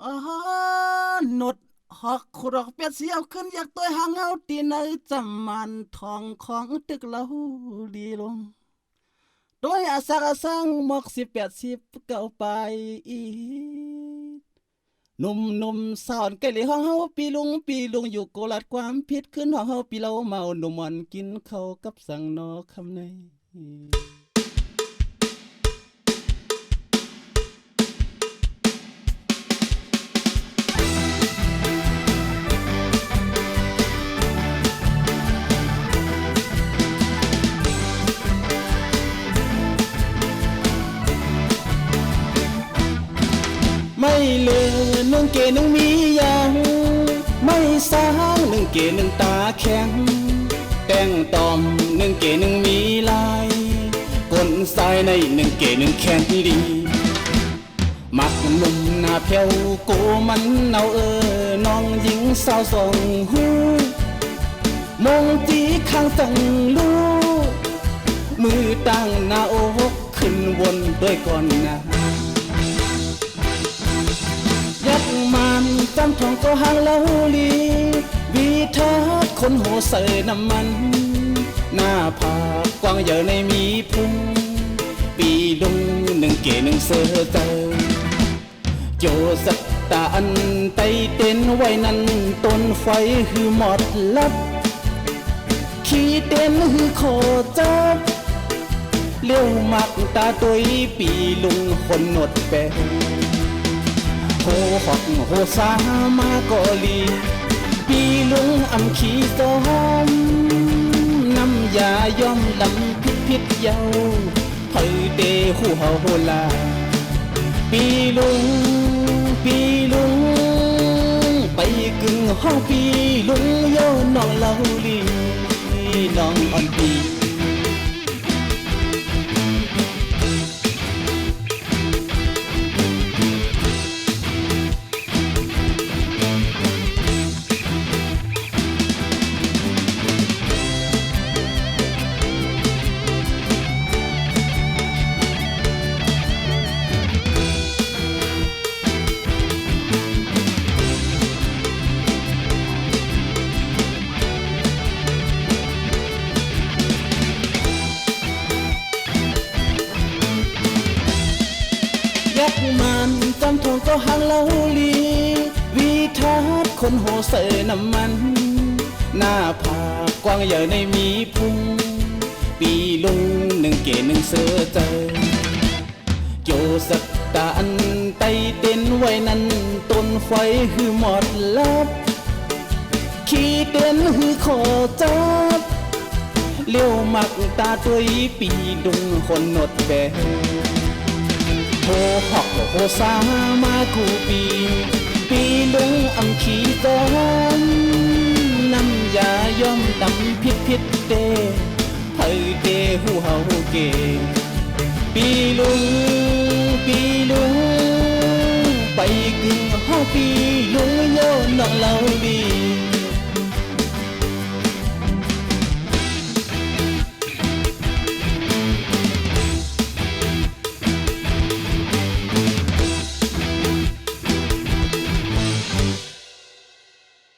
อ๋อหนดหอกขุดอกเป็ดเสียวขึ้นอยากตัวหางเอาตีในจำมันทองของตึกเล่าดีลงโดยอาสาสังหมอก18เก่าไปอีหนุ่มสาวไก่เลยห้องเฮาปีลุงอยู่โกลาดความผิดขึ้นห้องเฮาปีเราเมาหนุ่มมันกินข้าวกับสังนอคำในไม่เลอหนึ่งเกหนึ่งมีอย่างไม่สางหนึ่งเกหนึ่งตาแข็งแต่งตอมหนึ่งเกหนึ่งมีลายก้นสายในหนึ่งเกหนึ่งแขนดีมักนุ่มหน้าเพียวโกมันเอาน้องหญิงสาวสองหูมองตีข้างตั้งลูมือตั้งหน้าอกขึ้นวนด้วยก่อนนะยักมันจำทองก็หางเล่าลีวีทัดคนโหเสยน้ำมันหน้าผากกว้างใหญ่ในมีพุงปีลุงหนึ่งเก๋หนึ่งเสือเตอโจสัตตาอันไตเต้นไว้นั้นต้นไฟหือหมดลับขี้เต้นหือโคจับเลี้ยวมักตาตุยปีลุงคนหนดแปโหหอกโหสามากอลีปีลุงอำขี้ซ้อมน้ำยาย่อมลำพิษเยาเผยเดหูเฮาโหลาปีลุงไปกึ่งห้องปีลุงโยน้องเล่าลีน้องอ่อนปียักมันจำทองก็หางเล่าลีวีทัดคนโหเสยน้ำมันหน้าผากกว้างใหญ่ในมีพุงปีลุงหนึ่งเก๋หนึ่งเสือเจอโจสัตตาอันไตเต้นไว้นั้นต้นไฟหือหมดลับขี้เต้นหือขอจับเลี้ยวมักตาตุยปีลุงคนหนดแบโหหอกโหสามากูปีลุงอำขี้ต้มน้ำยาย่อมดำพิษเดเผยเดหูเฮาเกปีลุงไปกึ่งห้องปีลุงโยน้องเล่าดี